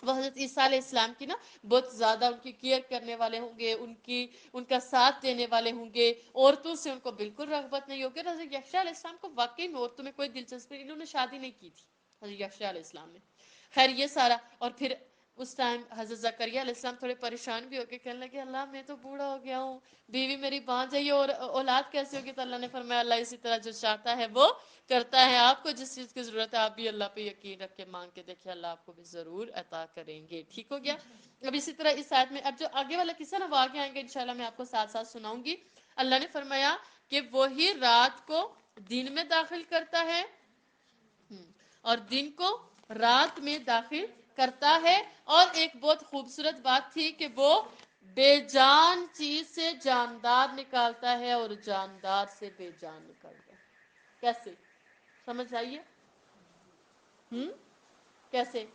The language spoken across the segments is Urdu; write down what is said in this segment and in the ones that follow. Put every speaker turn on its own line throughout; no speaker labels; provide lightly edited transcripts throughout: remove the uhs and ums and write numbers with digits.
وہ حضرت عیسیٰ علیہ السلام کی نا بہت زیادہ ان کی کیئر کرنے والے ہوں گے، ان کا ساتھ دینے والے ہوں گے، عورتوں سے ان کو بالکل رغبت نہیں ہوگی۔ حضرت یحییٰ علیہ السلام کو واقعی میں عورتوں میں کوئی دلچسپی نہیں، انہوں نے شادی نہیں کی تھی حضرت یحییٰ علیہ السلام نے۔ خیر یہ سارا، اور پھر اس ٹائم حضرت زکریا علیہ السلام تھوڑے پریشان بھی ہو کے کہنے لگے اللہ میں تو بوڑھا ہو گیا ہوں، بیوی میری بانجھ ہے، اور اولاد کیسے ہوگی؟ تو اللہ نے فرمایا اللہ اسی طرح جو چاہتا ہے وہ کرتا ہے، آپ کو جس چیز کی ضرورت ہے آپ بھی اللہ پہ یقین رکھ کے مانگ کے دیکھیں، اللہ آپ کو بھی ضرور عطا کریں گے۔ ٹھیک ہو گیا؟ اب اسی طرح اس آیت میں اب جو آگے والا قصہ نا وہ آگے آئیں گے انشاءاللہ، میں آپ کو ساتھ ساتھ سناؤں گی۔ اللہ نے فرمایا کہ وہی رات کو دن میں داخل کرتا ہے اور دن کو رات میں داخل کرتا ہے، اور ایک بہت خوبصورت بات تھی کہ وہ بے جان چیز سے جاندار نکالتا ہے اور جاندار سے بے جان نکالتا ہے۔ کیسے؟ سمجھ آئیے؟ کیسے؟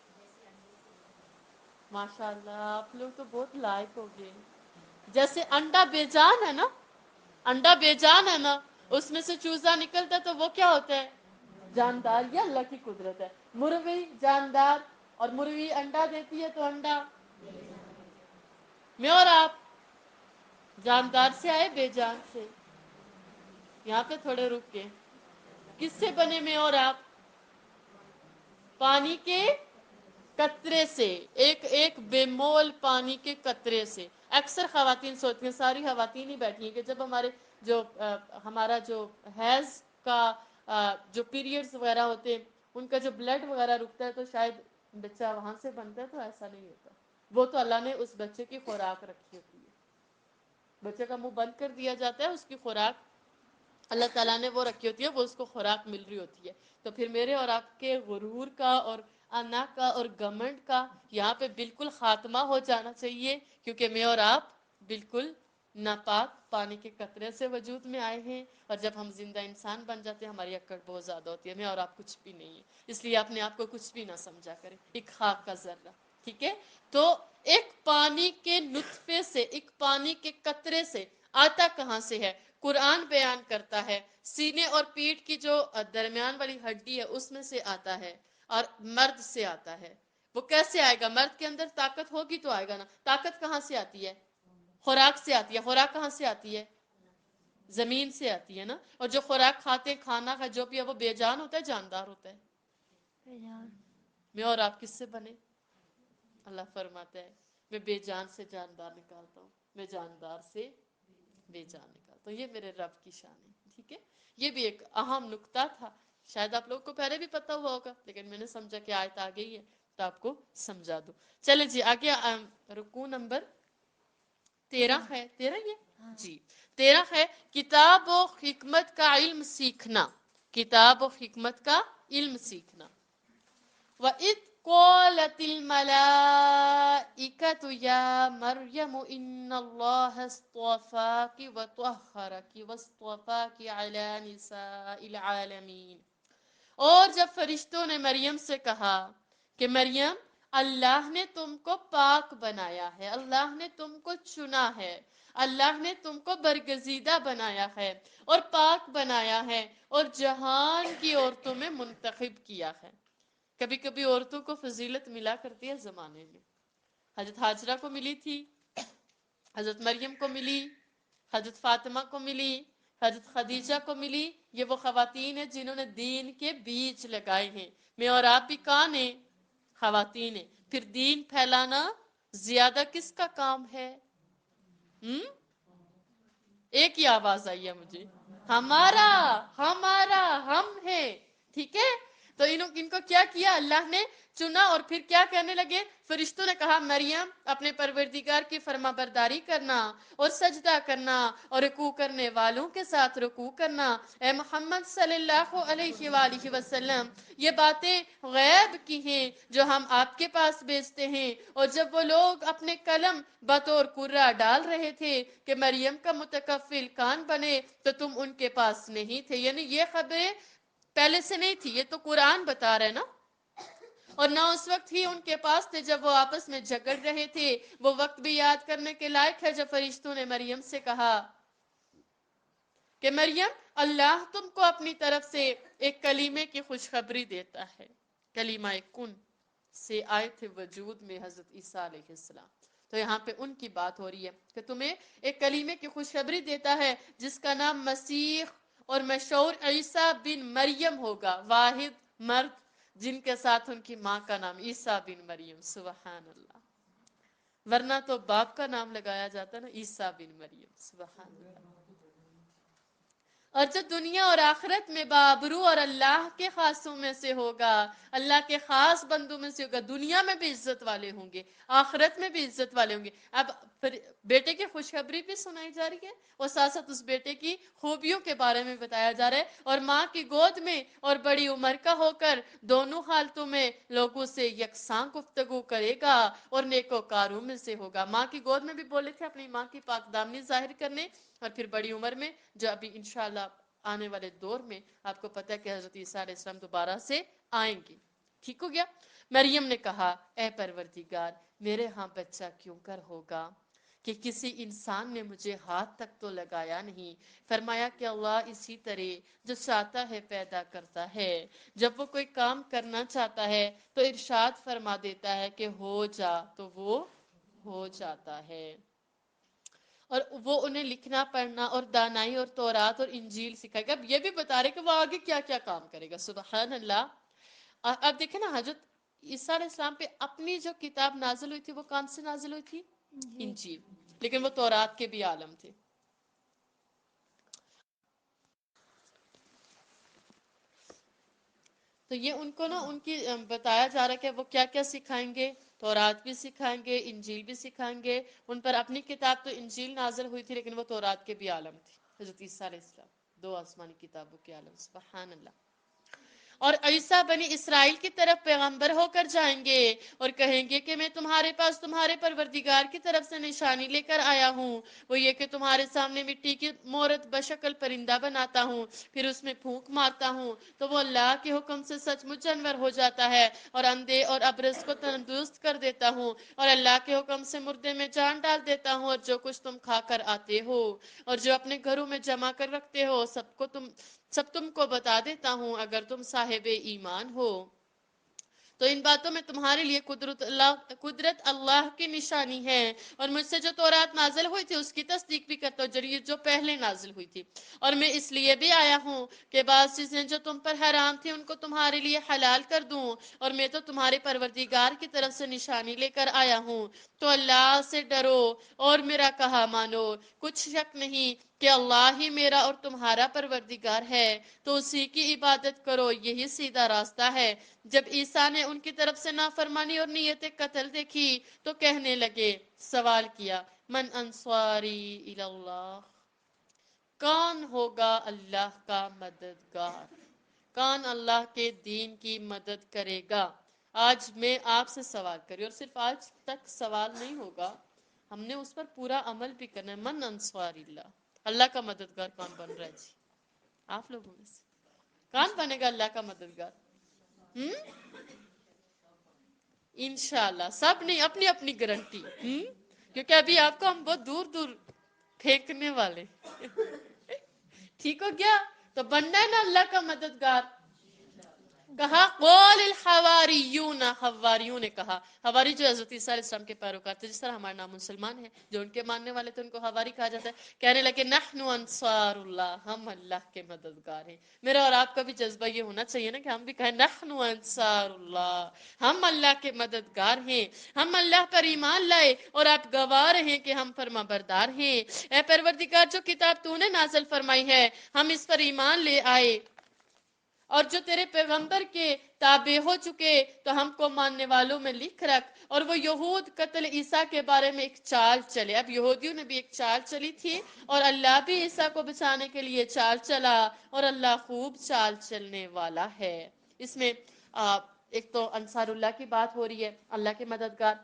ماشاءاللہ آپ لوگ تو بہت لائق ہو گئے۔ جیسے انڈا بے جان ہے نا، انڈا بے جان ہے نا، اس میں سے چوزا نکلتا ہے تو وہ کیا ہوتا ہے؟ جاندار۔ یہ اللہ کی قدرت ہے۔ مرغی جاندار، اور مرغی انڈا دیتی ہے تو انڈا۔ میں اور آپ جاندار سے آئے بے جان سے؟ یہاں پہ تھوڑے رک کے، کس سے بنے میں اور آپ؟ پانی کے قطرے سے، ایک ایک بے مول پانی کے قطرے سے۔ اکثر خواتین سوچتی ہیں، ساری خواتین ہی بیٹھی ہیں کہ جب ہمارا جو حیض کا جو پیریڈز وغیرہ ہوتے ہیں ان کا جو بلڈ وغیرہ رکتا ہے تو شاید بچہ وہاں سے بنتا ہے، تو ایسا نہیں ہوتا۔ وہ تو اللہ نے اس بچے کی خوراک رکھی ہوتی ہے، بچے کا منہ بند کر دیا جاتا ہے، اس کی خوراک اللہ تعالیٰ نے وہ رکھی ہوتی ہے، وہ اس کو خوراک مل رہی ہوتی ہے۔ تو پھر میرے اور آپ کے غرور کا اور انا کا اور گمنڈ کا یہاں پہ بالکل خاتمہ ہو جانا چاہیے، کیونکہ میں اور آپ بالکل ناپاک پانی کے قطرے سے وجود میں آئے ہیں، اور جب ہم زندہ انسان بن جاتے ہیں ہماری اکڑ بہت زیادہ ہوتی ہے۔ میں اور آپ کچھ بھی نہیں ہے، اس لیے اپنے آپ کو کچھ بھی نہ سمجھا کریں، ایک خاک کا ذرہ۔ ٹھیک ہے؟ تو ایک پانی کے نطفے سے، ایک پانی کے قطرے سے آتا کہاں سے ہے؟ قرآن بیان کرتا ہے سینے اور پیٹھ کی جو درمیان والی ہڈی ہے اس میں سے آتا ہے، اور مرد سے آتا ہے۔ وہ کیسے آئے گا؟ مرد کے اندر طاقت ہوگی تو آئے گا نا۔ طاقت کہاں سے آتی ہے؟ خوراک سے آتی ہے۔ خوراک کہاں سے آتی ہے؟ زمین سے آتی ہے نا۔ اور جو خوراک کھاتے ہیں، کھانا کا جو بھی ہے وہ بے جان ہوتا ہے جاندار ہوتا ہے؟ میں اور آپ کس سے بنے؟ اللہ فرماتا ہے میں بے جان سے جاندار نکالتا ہوں، میں جاندار سے بے جان نکالتا ہوں۔ یہ میرے رب کی شان ہے۔ ٹھیک ہے؟ یہ بھی ایک اہم نقطہ تھا، شاید آپ لوگوں کو پہلے بھی پتا ہوا ہوگا، لیکن میں نے سمجھا کہ آیت آ گئی ہے تو آپ کو سمجھا دوں۔ چلے جی آگے، رکوع نمبر 13 ہے، 13 یہ جی 13 ہے، کتاب و حکمت کا علم سیکھنا۔ کتاب و حکمت کا علم سیکھنا۔ وَإِذْ قَالَتِ الْمَلَائِكَةُ يَا مَرْيَمُ إِنَّ اللَّهَ اصْطَفَاكِ وَطَهَّرَكِ وَاصْطَفَاكِ عَلَى نِسَاءِ الْعَالَمِينَ۔ اور جب فرشتوں نے مریم سے کہا کہ مریم اللہ نے تم کو پاک بنایا ہے، اللہ نے تم کو چنا ہے، اللہ نے تم کو برگزیدہ بنایا ہے اور پاک بنایا ہے اور جہان کی عورتوں میں منتخب کیا ہے۔ کبھی کبھی عورتوں کو فضیلت ملا کرتی ہے زمانے میں، حضرت حاجرہ کو ملی تھی، حضرت مریم کو ملی، حضرت فاطمہ کو ملی، حضرت خدیجہ کو ملی۔ یہ وہ خواتین ہیں جنہوں نے دین کے بیج لگائے ہیں۔ میں اور آپ بھی کون ہیں؟ خواتین ہیں۔ پھر دین پھیلانا زیادہ کس کا کام ہے؟ ایک ہی آواز آئی ہے مجھے، ہمارا، ہمارا، ہم ہیں۔ ٹھیک ہے؟ تو ان کو کیا کیا؟ اللہ نے چنا، اور پھر کیا کہنے لگے؟ فرشتوں نے کہا مریم اپنے پروردگار کی فرما برداری کرنا اور سجدہ کرنا اور رکوع کرنے والوں کے ساتھ رکوع کرنا۔ اے محمد صلی اللہ علیہ وآلہ وسلم، یہ باتیں غیب کی ہیں جو ہم آپ کے پاس بھیجتے ہیں۔ اور جب وہ لوگ اپنے قلم بطور قرہ ڈال رہے تھے کہ مریم کا متکفل کون بنے تو تم ان کے پاس نہیں تھے، یعنی یہ خبریں پہلے سے نہیں تھی، یہ تو قرآن بتا رہے نا۔ اور نہ اس وقت ہی ان کے پاس تھے جب وہ آپس میں جھگڑ رہے تھے۔ وہ وقت بھی یاد کرنے کے لائق ہے جب فرشتوں نے مریم سے کہا کہ مریم اللہ تم کو اپنی طرف سے ایک کلیمے کی خوشخبری دیتا ہے، کلمہ کن، سے آئے تھے وجود میں حضرت عیسیٰ علیہ السلام. تو یہاں پہ ان کی بات ہو رہی ہے کہ تمہیں ایک کلیمے کی خوشخبری دیتا ہے جس کا نام مسیح اور مشہور عیسیٰ بن مریم ہوگا، واحد مرد جن کے ساتھ ان کی ماں کا نام عیسیٰ بن مریم. سبحان اللہ. ورنہ تو باپ کا نام لگایا جاتا نا، عیسیٰ بن مریم. سبحان اللہ. اور جو دنیا اور آخرت میں بابرو اور اللہ کے خاصوں میں سے ہوگا، اللہ کے خاص بندوں میں سے ہوگا، دنیا میں بھی عزت والے ہوں گے، آخرت میں بھی عزت والے ہوں گے. اب پھر بیٹے کی خوشخبری بھی سنائی جا رہی ہے اور ساتھ ساتھ اس بیٹے کی خوبیوں کے بارے میں بتایا جا رہا ہے. اور ماں کی گود میں اور بڑی عمر کا ہو کر دونوں حالتوں میں لوگوں سے یکساں گفتگو کرے گا اور نیکوکاروں میں سے ہوگا. ماں کی گود میں بھی بولے تھے اپنی ماں کی پاک دامنی ظاہر کرنے، اور پھر بڑی عمر میں جو ابھی انشاءاللہ آنے والے دور میں آپ کو پتہ ہے کہ حضرت عیسیٰ علیہ السلام دوبارہ سے آئیں گے. ٹھیک ہو گیا. مریم نے کہا اے پروردگار میرے ہاں بچہ کیوں کر ہوگا کہ کسی انسان نے مجھے ہاتھ تک تو لگایا نہیں. فرمایا کہ اللہ اسی طرح جو چاہتا ہے پیدا کرتا ہے. جب وہ کوئی کام کرنا چاہتا ہے تو ارشاد فرما دیتا ہے کہ ہو جا تو وہ ہو جاتا ہے. اور وہ انہیں لکھنا پڑھنا اور دانائی اور تورات اور انجیل سکھائے گا. اب یہ بھی بتا رہے کہ وہ آگے کیا کیا کام کرے گا. سبحان اللہ. اب دیکھیں نا حضرت عیسیٰ علیہ السلام پہ اپنی جو کتاب نازل ہوئی تھی وہ کون سے نازل ہوئی تھی؟ انجیل. لیکن وہ تورات کے بھی عالم تھے. تو یہ ان کو نا ان کی بتایا جا رہا ہے کہ وہ کیا کیا سکھائیں گے. تورات بھی سکھائیں گے، انجیل بھی سکھائیں گے. ان پر اپنی کتاب تو انجیل نازل ہوئی تھی لیکن وہ تورات کے بھی عالم تھی. حضرت عیسیٰ علیہ السلام دو آسمانی کتابوں کے عالم. سبحان اللہ. اور عیسیٰ بنی اسرائیل کی طرف پیغمبر ہو کر جائیں گے اور کہیں گے کہ میں تمہارے پاس تمہارے پروردگار کی طرف سے نشانی لے کر آیا ہوں. وہ یہ کہ تمہارے سامنے مٹی کی مورت بشکل پرندہ بناتا ہوں، پھر اس میں پھونک مارتا ہوں تو وہ اللہ کے حکم سے سچ مچ جانور ہو جاتا ہے، اور اندھے اور ابرص کو تندرست کر دیتا ہوں، اور اللہ کے حکم سے مردے میں جان ڈال دیتا ہوں. اور جو کچھ تم کھا کر آتے ہو اور جو اپنے گھروں میں جمع کر رکھتے ہو سب تم کو بتا دیتا ہوں اگر تم صاحب ایمان ہو. تو ان باتوں میں تمہارے لیے قدرت اللہ کی نشانی ہے. اور مجھ سے جو تورات نازل ہوئی تھی اس کی تصدیق بھی کرتا ہوں جو پہلے نازل ہوئی تھی. اور میں اس لیے بھی آیا ہوں کہ بعض چیزیں جو تم پر حرام تھی ان کو تمہارے لیے حلال کر دوں. اور میں تو تمہارے پروردگار کی طرف سے نشانی لے کر آیا ہوں. تو اللہ سے ڈرو اور میرا کہا مانو. کچھ شک نہیں کہ اللہ ہی میرا اور تمہارا پروردگار ہے، تو اسی کی عبادت کرو، یہی سیدھا راستہ ہے. جب عیسیٰ نے ان کی طرف سے نافرمانی اور نیت قتل دیکھی تو کہنے لگے، سوال کیا من انصاری اللہ، کون ہوگا اللہ کا مددگار، کون اللہ کے دین کی مدد کرے گا. آج میں آپ سے سوال کری اور صرف آج تک سوال نہیں ہوگا، ہم نے اس پر پورا عمل بھی کرنا ہے. من انصار اللہ، اللہ کا مددگار کون بن رہا ہے جی؟ آپ لوگوں میں سے کون بنے گا اللہ کا مددگار؟ انشاءاللہ سب نہیں، اپنی اپنی گارنٹی. کیونکہ ابھی آپ کو ہم بہت دور دور پھینکنے والے. ٹھیک ہو گیا. تو بننا ہے نا اللہ کا مددگار. کہا قول الحواریون، حواریوں نے کہا. حواری جو حضرت عیسیٰ علیہ السلام کے پیروکار تھے، جس طرح ہمارے نام مسلمان ہیں، جو ان کے ماننے والے تھے ان کو حواری کہا جاتا ہے. کہنے لگے نحن انصار اللہ، ہم اللہ کے مددگار ہیں. میرا اور آپ کا بھی جذبہ یہ ہونا چاہیے نا کہ ہم بھی کہیں نحن انصار اللہ، ہم اللہ کے مددگار ہیں، ہم اللہ پر ایمان لائے اور آپ گواہ رہیں کہ ہم فرما بردار ہیں. اے پروردگار جو کتاب تو نے نازل فرمائی ہے ہم اس پر ایمان لے آئے، اور جو تیرے پیغمبر کے تابع ہو چکے تو ہم کو ماننے والوں میں لکھ رکھ. اور وہ یہود قتل عیسیٰ کے بارے میں ایک چال چلے. اب یہودیوں نے بھی ایک چال چلی تھی اور اللہ بھی عیسیٰ کو بچانے کے لیے چال چلا، اور اللہ خوب چال چلنے والا ہے. اس میں ایک تو انصار اللہ کی بات ہو رہی ہے، اللہ کے مددگار،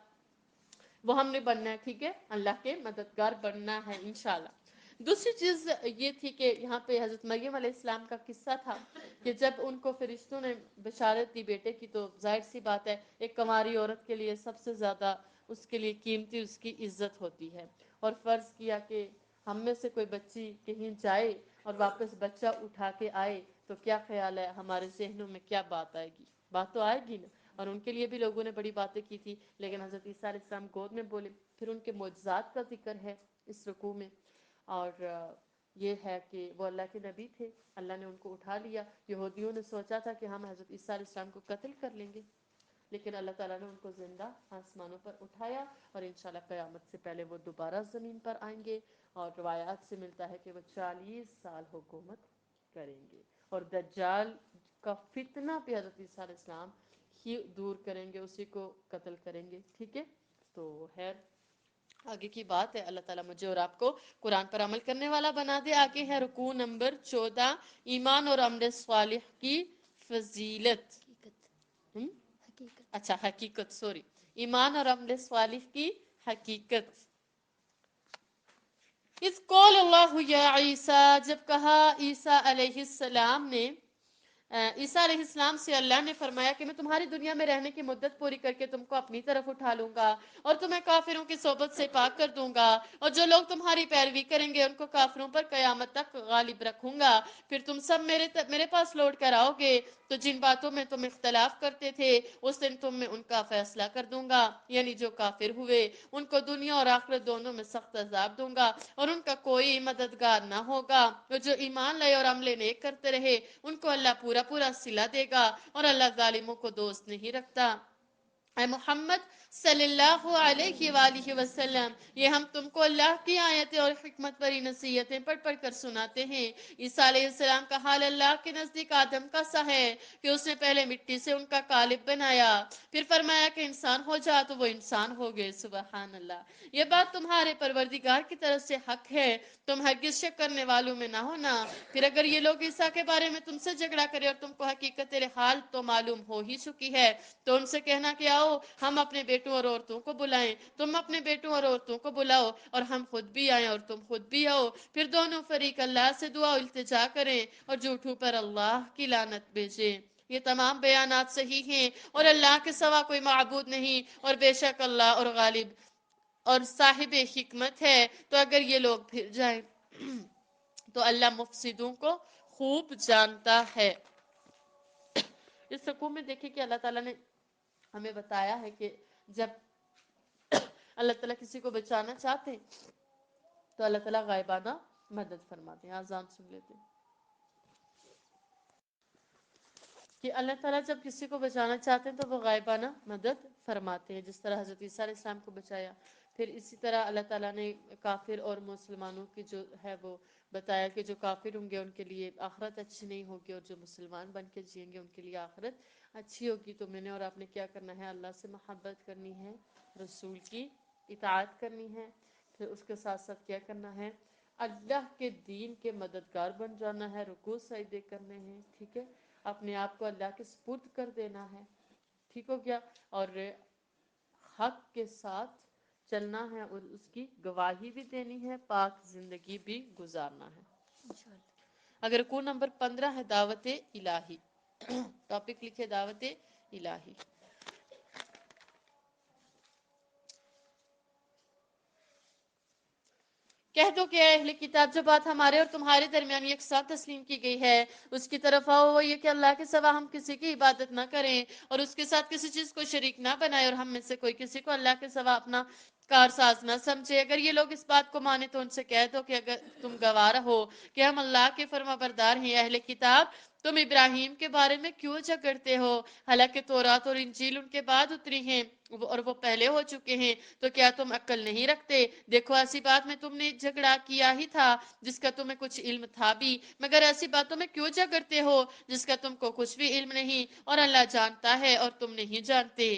وہ ہم نے بننا ہے. ٹھیک ہے، اللہ کے مددگار بننا ہے انشاءاللہ. دوسری چیز یہ تھی کہ یہاں پہ حضرت مریم علیہ السلام کا قصہ تھا کہ جب ان کو فرشتوں نے بشارت دی بیٹے کی، تو ظاہر سی بات ہے ایک کنواری عورت کے لیے سب سے زیادہ اس کے لیے قیمتی اس کی عزت ہوتی ہے. اور فرض کیا کہ ہم میں سے کوئی بچی کہیں جائے اور واپس بچہ اٹھا کے آئے تو کیا خیال ہے ہمارے ذہنوں میں کیا بات آئے گی؟ بات تو آئے گی نا. اور ان کے لیے بھی لوگوں نے بڑی باتیں کی تھی، لیکن حضرت عیسیٰ علیہ السلام گود میں بولے. پھر ان کے معجزات کا ذکر ہے اس رکوع میں، اور یہ ہے کہ وہ اللہ کے نبی تھے، اللہ نے ان کو اٹھا لیا. یہودیوں نے سوچا تھا کہ ہم حضرت عیسیٰ علیہ السلام کو قتل کر لیں گے، لیکن اللہ تعالیٰ نے ان کو زندہ آسمانوں پر اٹھایا، اور انشاءاللہ قیامت سے پہلے وہ دوبارہ زمین پر آئیں گے. اور روایات سے ملتا ہے کہ وہ 40 سال حکومت کریں گے، اور دجال کا فتنہ پہ حضرت عیسیٰ علیہ السلام ہی دور کریں گے، اسی کو قتل کریں گے. ٹھیک ہے، تو خیر آگے کی بات ہے. اللہ تعالیٰ مجھے اور آپ کو قرآن پر عمل کرنے والا بنا دے. آگے ہے رکوع نمبر 14، ایمان اور عمل صالح کی فضیلت. اچھا حقیقت، سوری، ایمان اور عمل صالح کی حقیقت. اذ قال اللہ یا عیسیٰ، جب کہا عیسیٰ علیہ السلام نے، عیسیٰ علیہ السلام سے اللہ نے فرمایا کہ میں تمہاری دنیا میں رہنے کی مدت پوری کر کے تم کو اپنی طرف اٹھا لوں گا، اور تمہیں کافروں کی صحبت سے پاک کر دوں گا، اور جو لوگ تمہاری پیروی کریں گے ان کو کافروں پر قیامت تک غالب رکھوں گا. پھر تم سب میرے پاس لوٹ کر آؤ گے، تو جن باتوں میں تم اختلاف کرتے تھے اس دن تم میں ان کا فیصلہ کر دوں گا. یعنی جو کافر ہوئے ان کو دنیا اور آخرت دونوں میں سخت عذاب دوں گا، اور ان کا کوئی مددگار نہ ہوگا. اور جو ایمان لائے اور عمل نیک کرتے رہے ان کو اللہ پورا پورا صلہ دے گا، اور اللہ ظالموں کو دوست نہیں رکھتا. اے محمد صلی اللہ علیہ وآلہ وسلم، یہ ہم تم کو اللہ کی آیتیں اور حکمت بری نصیحتیں پڑھ پڑھ کر سناتے ہیں. عیسیٰ علیہ السلام کا حال اللہ کے نزدیک آدم کا سا ہے کہ اس نے پہلے مٹی سے ان کا قالب بنایا، پھر فرمایا کہ انسان ہو جا تو وہ انسان ہو گئے. سبحان اللہ. یہ بات تمہارے پروردگار کی طرف سے حق ہے، تم ہرگز شک کرنے والوں میں نہ ہونا. پھر اگر یہ لوگ عیسیٰ کے بارے میں تم سے جھگڑا کرے اور تم کو حقیقت حال تو معلوم ہو ہی چکی ہے، تو ان سے کہنا کہ آؤ ہم اپنے بیٹوں اور عورتوں کو بلائیں، تم اپنے بیٹوں اور عورتوں کو بلاؤ، اور ہم خود بھی آئیں اور تم خود بھی آؤ. پھر دونوں فریق اللہ سے دعا و التجا کریں اور جھوٹوں پر اللہ کی لعنت بھیجیں. یہ تمام بیانات صحیح ہیں، اور اللہ کے سوا کوئی معبود نہیں، اور بے شک اللہ اور غالب اور صاحب حکمت ہے. تو اگر یہ لوگ پھر جائیں تو اللہ مفسدوں کو خوب جانتا ہے. اس رکوع میں دیکھیں کہ اللہ تعالیٰ نے ہمیں بتایا ہے کہ جب اللہ تعالیٰ کسی کو بچانا چاہتے ہیں تو اللہ تعالیٰ غائبانہ مدد فرماتے ہیں. آزان سن لیتے ہیں کہ اللہ تعالیٰ جب کسی کو بچانا چاہتے ہیں تو وہ غائبانہ مدد فرماتے ہیں، جس طرح حضرت عیسیٰ علیہ السلام کو بچایا. پھر اسی طرح اللہ تعالیٰ نے کافر اور مسلمانوں کی جو ہے وہ بتایا کہ جو کافر ہوں گے ان کے لیے آخرت اچھی نہیں ہوگی، اور جو مسلمان بن کے جئیں گے ان کے لیے آخرت اچھی ہوگی. تو میں نے اور آپ نے کیا کرنا ہے؟ اللہ سے محبت کرنی ہے، رسول کی اطاعت کرنی ہے، پھر اس کے ساتھ ساتھ کیا کرنا ہے؟ اللہ کے دین کے مددگار بن جانا ہے، رکوع سجدے کرنے ہیں. ٹھیک ہے، اپنے آپ کو اللہ کے سپرد کر دینا ہے. ٹھیک ہو گیا، اور حق کے ساتھ چلنا ہے، اور اس کی گواہی بھی دینی ہے، پاک زندگی بھی گزارنا ہے. اگر رکوع نمبر 15 ہے دعوت الہی. ٹاپک لکھے دعوت الہی. کہہ دو کہ اے اہل کتاب، جو بات ہمارے اور تمہارے درمیان یکساں تسلیم کی گئی ہے اس کی طرف آؤ. وہ یہ کہ اللہ کے سوا ہم کسی کی عبادت نہ کریں اور اس کے ساتھ کسی چیز کو شریک نہ بنائے، اور ہم میں سے کوئی کسی کو اللہ کے سوا اپنا کارساز نہ سمجھے. اگر یہ لوگ اس بات کو مانے تو ان سے کہہ دو کہ اگر تم گواہ ہو کہ ہم اللہ کے فرما بردار ہیں. اہل کتاب، تم ابراہیم کے بارے میں کیوں جھگڑتے ہو؟ حالانکہ تورات اور انجیل ان کے بعد اتری ہیں اور وہ پہلے ہو چکے ہیں. تو کیا تم عقل نہیں رکھتے؟ دیکھو ایسی بات میں تم نے جھگڑا کیا ہی تھا جس کا تمہیں کچھ علم تھا بھی، مگر ایسی باتوں میں کیوں جھگڑتے ہو جس کا تم کو کچھ بھی علم نہیں، اور اللہ جانتا ہے اور تم نہیں جانتے.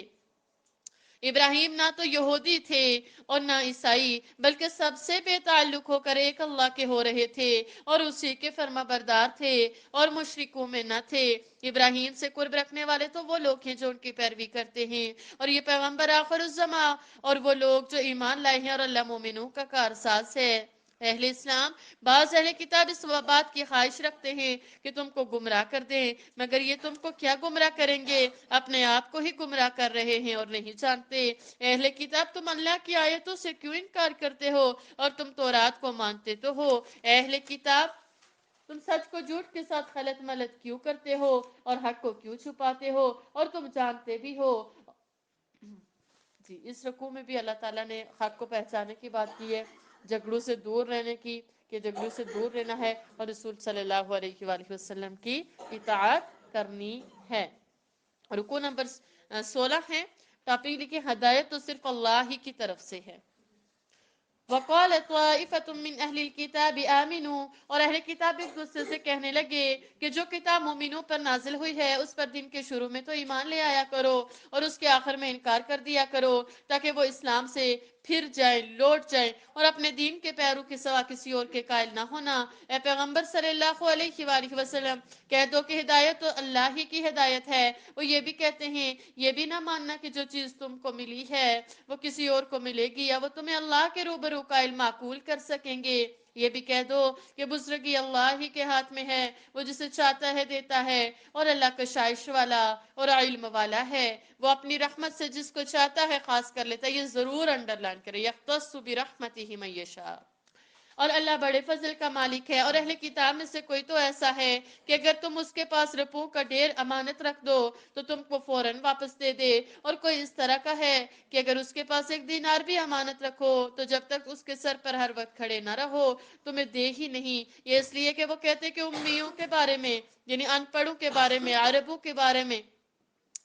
ابراہیم نہ تو یہودی تھے اور نہ عیسائی، بلکہ سب سے بے تعلق ہو کر ایک اللہ کے ہو رہے تھے اور اسی کے فرما بردار تھے اور مشرکوں میں نہ تھے. ابراہیم سے قرب رکھنے والے تو وہ لوگ ہیں جو ان کی پیروی کرتے ہیں، اور یہ پیغمبر آخر الزماں اور وہ لوگ جو ایمان لائے ہیں، اور اللہ مومنوں کا کارساز ہے. اہل اسلام، بعض اہل کتاب اس بات کی خواہش رکھتے ہیں کہ تم کو گمراہ کر دیں، مگر یہ تم کو کیا گمراہ کریں گے؟ اپنے آپ کو ہی گمراہ کر رہے ہیں اور نہیں جانتے. اہل کتاب، تم اللہ کی آیتوں سے کیوں انکار کرتے ہو؟ اور تم تورات کو مانتے تو ہو. اہل کتاب، تم سچ کو جھوٹ کے ساتھ خلط ملط کیوں کرتے ہو اور حق کو کیوں چھپاتے ہو اور تم جانتے بھی ہو. جی اس رکوع میں بھی اللہ تعالیٰ نے حق کو پہچانے کی بات کی ہے، جھگڑوں سے دور رہنے کی، کہ جھگڑوں سے دور رہنا ہے اور رسول صلی اللہ علیہ وآلہ وسلم کی اطاعت کرنی ہے. رکوع نمبر 16 ہے، ٹاپک لکھے ہدایت تو صرف اللہ ہی کی طرف سے ہے. وقال طائفة من اہل الكتاب آمنوا، اور اہل کتاب ایک دوسرے سے کہنے لگے کہ جو کتاب مومنوں پر نازل ہوئی ہے اس پر دن کے شروع میں تو ایمان لے آیا کرو اور اس کے آخر میں انکار کر دیا کرو تاکہ وہ اسلام سے پھر جائیں، لوٹ جائیں اور اپنے دین کے پیروں کے سوا کسی اور کے قائل نہ ہونا. اے پیغمبر صلی اللہ علیہ وآلہ وسلم کہہ دو کہ ہدایت تو اللہ ہی کی ہدایت ہے. وہ یہ بھی کہتے ہیں یہ بھی نہ ماننا کہ جو چیز تم کو ملی ہے وہ کسی اور کو ملے گی یا وہ تمہیں اللہ کے روبرو قائل معقول کر سکیں گے. یہ بھی کہہ دو کہ بزرگی اللہ ہی کے ہاتھ میں ہے، وہ جسے چاہتا ہے دیتا ہے اور اللہ کشائش والا اور علم والا ہے، وہ اپنی رحمت سے جس کو چاہتا ہے خاص کر لیتا ہے. یہ ضرور انڈرلائن کرے، یختص برحمتہ من یشاء. اور اللہ بڑے فضل کا مالک ہے. اور اہل کتاب میں سے کوئی تو ایسا ہے کہ اگر تم اس کے پاس رپو کا ڈھیر امانت رکھ دو تو تم کو فوراً واپس دے دے، اور کوئی اس طرح کا ہے کہ اگر اس کے پاس 1 دینار بھی امانت رکھو تو جب تک اس کے سر پر ہر وقت کھڑے نہ رہو تمہیں دے ہی نہیں. یہ اس لیے کہ وہ کہتے کہ امیوں کے بارے میں، یعنی ان پڑھوں کے بارے میں، عربوں کے بارے میں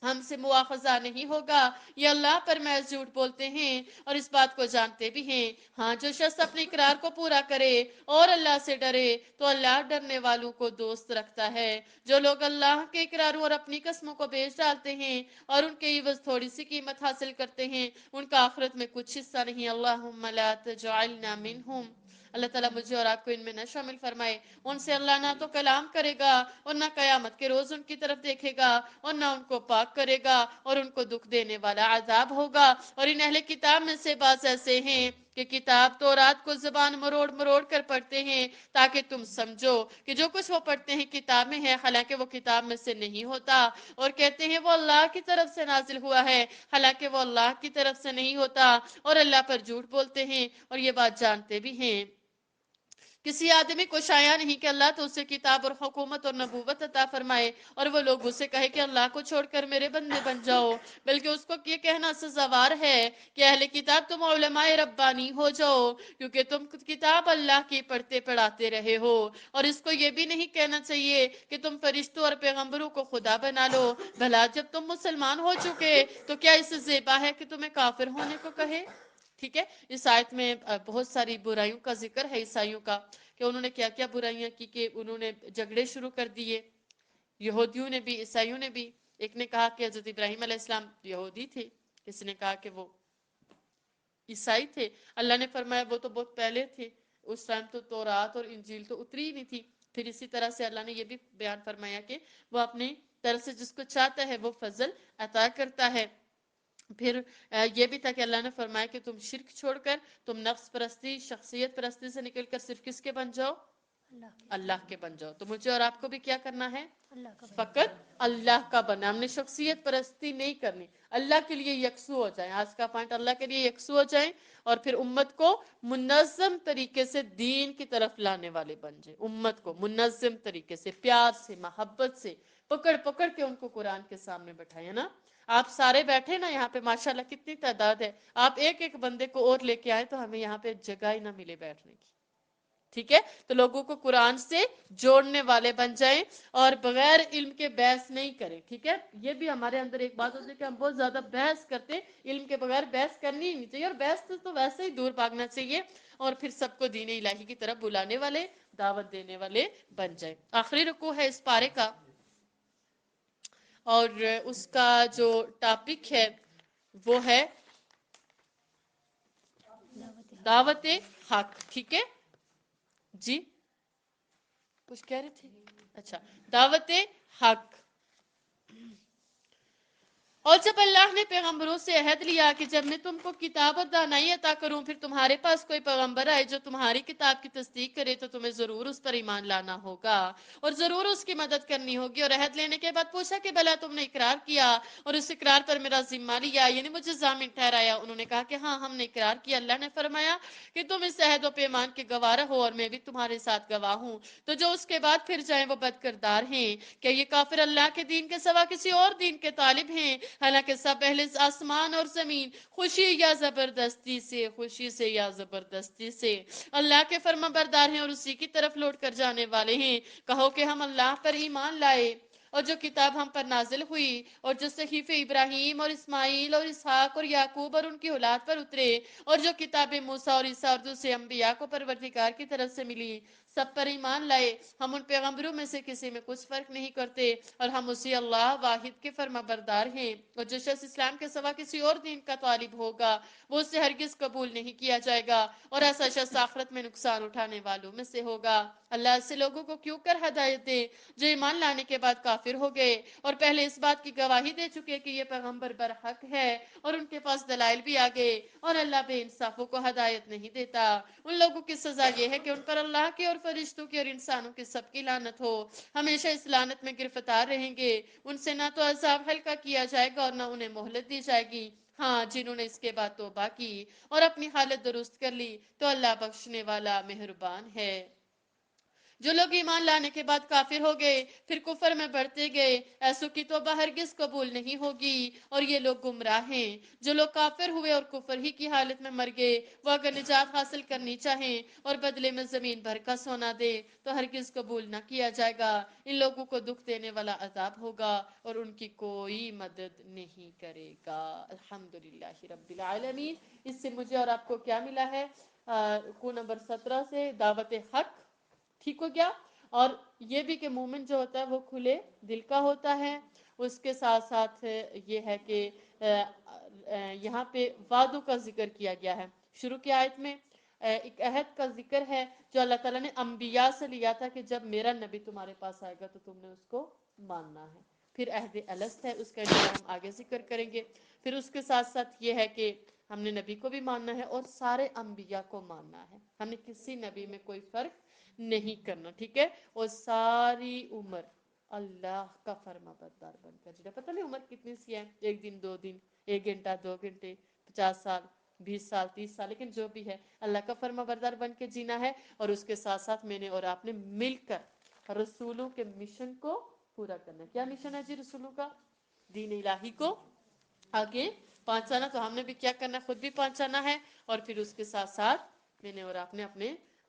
ہم سے مواخذہ نہیں ہوگا. یہ اللہ پر محض جھوٹ بولتے ہیں اور اس بات کو جانتے بھی ہیں. ہاں جو شخص اپنے اقرار کو پورا کرے اور اللہ سے ڈرے تو اللہ ڈرنے والوں کو دوست رکھتا ہے. جو لوگ اللہ کے اقراروں اور اپنی قسموں کو بیچ ڈالتے ہیں اور ان کے عوض تھوڑی سی قیمت حاصل کرتے ہیں ان کا آخرت میں کچھ حصہ نہیں. اللہم لا تجعلنا منہم. اللہ تعالیٰ مجھے اور آپ کو ان میں نہ شامل فرمائے. ان سے اللہ نہ تو کلام کرے گا اور نہ قیامت کے روز ان کی طرف دیکھے گا اور نہ ان کو پاک کرے گا اور ان کو دکھ دینے والا عذاب ہوگا. اور ان اہل کتاب میں سے بعض ایسے ہیں کہ کتاب تورات کو زبان مروڑ مروڑ کر پڑھتے ہیں تاکہ تم سمجھو کہ جو کچھ وہ پڑھتے ہیں کتاب میں ہے حالانکہ وہ کتاب میں سے نہیں ہوتا، اور کہتے ہیں وہ اللہ کی طرف سے نازل ہوا ہے حالانکہ وہ اللہ کی طرف سے نہیں ہوتا، اور اللہ پر جھوٹ بولتے ہیں اور یہ بات جانتے بھی ہیں. کسی آدمی کو شایع نہیں کہ اللہ تو اسے کتاب اور حکومت اور نبوت عطا فرمائے اور وہ لوگ اسے کہے کہ اللہ کو چھوڑ کر میرے بندے بن جاؤ، بلکہ اس کو یہ کہنا سزاوار ہے کہ اہل کتاب تم علماء ربانی ہو جاؤ کیونکہ تم کتاب اللہ کی پڑھتے پڑھاتے رہے ہو. اور اس کو یہ بھی نہیں کہنا چاہیے کہ تم فرشتوں اور پیغمبروں کو خدا بنا لو. بھلا جب تم مسلمان ہو چکے تو کیا اس سے زیبا ہے کہ تمہیں کافر ہونے کو کہے؟ ٹھیک ہے، اس آیت میں بہت ساری برائیوں کا ذکر ہے عیسائیوں کا کہ انہوں نے کیا کیا برائیاں کی کہ انہوں نے جھگڑے شروع کر دیے. یہودیوں نے بھی، عیسائیوں نے بھی. ایک نے کہا کہ حضرت ابراہیم علیہ السلام یہودی تھے، کسی نے کہا کہ وہ عیسائی تھے. اللہ نے فرمایا وہ تو بہت پہلے تھے، اس ٹائم تو تورات اور انجیل تو اتری ہی نہیں تھی. پھر اسی طرح سے اللہ نے یہ بھی بیان فرمایا کہ وہ اپنی طرف سے جس کو چاہتا ہے وہ فضل عطا کرتا ہے. پھر یہ بھی تھا کہ اللہ نے فرمایا کہ تم شرک چھوڑ کر تم نفس پرستی، شخصیت پرستی سے نکل کر صرف کس کے بن جاؤ؟ اللہ کے بن جاؤ. تو مجھے اور آپ کو بھی کیا کرنا ہے؟ فقط اللہ کا بنا. ہم نے شخصیت پرستی نہیں کرنی، اللہ کے لیے یکسو ہو جائیں. آج کا پوائنٹ اللہ کے لیے یکسو ہو جائیں اور پھر امت کو منظم طریقے سے دین کی طرف لانے والے بن جائیں. امت کو منظم طریقے سے پیار سے محبت سے پکڑ پکڑ کے ان کو قرآن کے سامنے بٹھائیں نا. آپ سارے بیٹھے نا یہاں پہ ماشاءاللہ کتنی تعداد ہے، آپ ایک ایک بندے کو اور لے کے آئے تو ہمیں یہاں پہ جگہ ہی نہ ملے بیٹھنے کی. ٹھیک ہے، تو لوگوں کو قرآن سے جوڑنے والے بن جائیں اور بغیر علم کے بحث نہیں کریں. ٹھیک ہے، یہ بھی ہمارے اندر ایک بات ہوتی ہے کہ ہم بہت زیادہ بحث کرتے ہیں. علم کے بغیر بحث کرنی ہی نہیں چاہیے اور بحث تو ویسے ہی دور بھاگنا چاہیے اور پھر سب کو دین الہی کی طرف بلانے والے، دعوت دینے والے بن جائیں. آخری رکوع ہے اس پارے کا اور اس کا جو ٹاپک ہے وہ ہے دعوت حق. ٹھیک ہے جی، کچھ کہہ رہے تھے؟ اچھا، دعوت حق. اور جب اللہ نے پیغمبروں سے عہد لیا کہ جب میں تم کو کتاب اور دانائی عطا کروں پھر تمہارے پاس کوئی پیغمبر آئے جو تمہاری کتاب کی تصدیق کرے تو تمہیں ضرور اس پر ایمان لانا ہوگا اور ضرور اس کی مدد کرنی ہوگی. اور عہد لینے کے بعد پوچھا کہ بھلا تم نے اقرار کیا اور اس اقرار پر میرا ذمہ لیا، یعنی مجھے ضامن ٹھہرایا؟ انہوں نے کہا کہ ہاں ہم نے اقرار کیا. اللہ نے فرمایا کہ تم اس عہد و پیمان کے گواہ رہو اور میں بھی تمہارے ساتھ گواہ ہوں. تو جو اس کے بعد پھر جائیں وہ بد کردار ہیں. کیا یہ کافر اللہ کے دین کے سوا کسی اور دین کے طالب ہیں؟ حالانکہ سب اہل آسمان اور زمین خوشی یا زبردستی سے، خوشی سے یا زبردستی سے اللہ کے فرما بردار ہیں اور اسی کی طرف لوٹ کر جانے والے ہیں. کہو کہ ہم اللہ پر ایمان لائے اور جو کتاب ہم پر نازل ہوئی اور جو صحیفے ابراہیم اور اسماعیل اور اسحاق اور یعقوب اور ان کی اولاد پر اترے اور جو کتاب موسیٰ اور عیسیٰ اور دوسرے انبیاء کو پروردگار کی طرف سے ملی سب پر ایمان لائے. ہم ان پیغمبروں میں سے کسی میں کچھ فرق نہیں کرتے اور ہم اسی اللہ واحد کے فرما بردار ہیں. اور جو شخص اسلام کے سوا کسی اور دین کا طالب ہوگا وہ اس سے ہرگز قبول نہیں کیا جائے گا اور ایسا شخص آخرت میں نقصان اٹھانے والوں میں سے ہوگا. اللہ ایسے لوگوں کو کیوں کر ہدایت دے جو ایمان لانے کے بعد کافر ہو گئے اور پہلے اس بات کی گواہی دے چکے کہ یہ پیغمبر برحق ہے اور ان کے پاس دلائل بھی آ گئے. اور اللہ بے انصافوں کو ہدایت نہیں دیتا. ان لوگوں کی سزا یہ ہے کہ ان پر اللہ کی اور فرشتوں کی اور انسانوں کی سب کی لعنت ہو، ہمیشہ اس لعنت میں گرفتار رہیں گے. ان سے نہ تو عذاب ہلکا کیا جائے گا اور نہ انہیں مہلت دی جائے گی. ہاں جنہوں نے اس کے بعد توبہ کی اور اپنی حالت درست کر لی تو اللہ بخشنے والا مہربان ہے. جو لوگ ایمان لانے کے بعد کافر ہو گئے پھر کفر میں بڑھتے گئے ایسوں کی توبہ ہرگز قبول نہیں ہوگی اور یہ لوگ گمراہ ہیں. جو لوگ کافر ہوئے اور کفر ہی کی حالت میں مر گئے وہ اگر نجات حاصل کرنی چاہیں اور بدلے میں زمین بھر کا سونا دے تو ہرگز قبول نہ کیا جائے گا. ان لوگوں کو دکھ دینے والا عذاب ہوگا اور ان کی کوئی مدد نہیں کرے گا. الحمدللہ رب العالمین. اس سے مجھے اور آپ کو کیا ملا ہے؟ رکوع نمبر 17 سے دعوت حق ٹھیک ہو گیا. اور یہ بھی کہ مومن جو ہوتا ہے وہ کھلے دل کا ہوتا ہے. اس کے ساتھ ساتھ یہ ہے کہ یہاں پہ وعدوں کا ذکر کیا گیا ہے. شروع کی آیت میں ایک عہد کا ذکر ہے جو اللہ تعالیٰ نے انبیاء سے لیا تھا کہ جب میرا نبی تمہارے پاس آئے گا تو تم نے اس کو ماننا ہے. پھر عہد الست ہے، اس کا انشاءاللہ ہم آگے ذکر کریں گے. پھر اس کے ساتھ ساتھ یہ ہے کہ ہم نے نبی کو بھی ماننا ہے اور سارے انبیاء کو ماننا ہے. ہم نے کسی نبی میں کوئی فرق نہیں کرنا. ٹھیک ہے. اور ساری عمر اللہ کا فرما بردار بن کر جینا. پتہ نہیں عمر کتنی سی ہے، 1 دن 2 دن 1 گھنٹہ 2 گھنٹے 50 سال 20 سال 30 سال، لیکن جو بھی ہے اللہ کا فرما بردار بن کے جینا ہے. اور اس کے ساتھ ساتھ میں نے اور آپ نے مل کر رسولوں کے مشن کو پورا کرنا ہے. کیا مشن ہے جی رسولوں کا؟ دین الہی کو آگے پہنچانا. تو ہم نے بھی کیا کرنا ہے؟ خود بھی پہنچانا ہے اور پھر اس کے ساتھ ساتھ میں نے اور آپ نے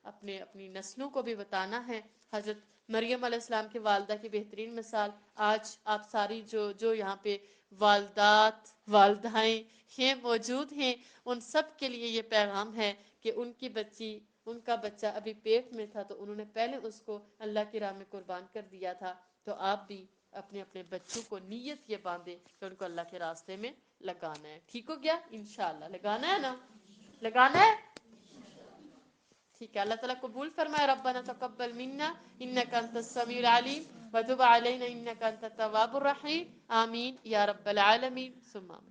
اپنی نسلوں کو بھی بتانا ہے. حضرت مریم علیہ السلام کے والدہ کی بہترین مثال آج آپ ساری جو یہاں پہ والدات والدائیں ہیں موجود ہیں ان سب کے لیے یہ پیغام ہے کہ ان کا بچہ ابھی پیٹ میں تھا تو انہوں نے پہلے اس کو اللہ کی راہ میں قربان کر دیا تھا. تو آپ بھی اپنے بچوں کو نیت یہ باندھے کہ ان کو اللہ کے راستے میں لگانا ہے. ٹھیک ہو گیا؟ انشاءاللہ لگانا ہے نا؟ لگانا ہے. ٹھیک ہے. اللہ تعالیٰ قبول فرمائے. ربنا تقبل منا انک انت السمیع العلیم وتب علینا انک انت التواب الرحیم. آمین یا رب العالمین ثم آمین.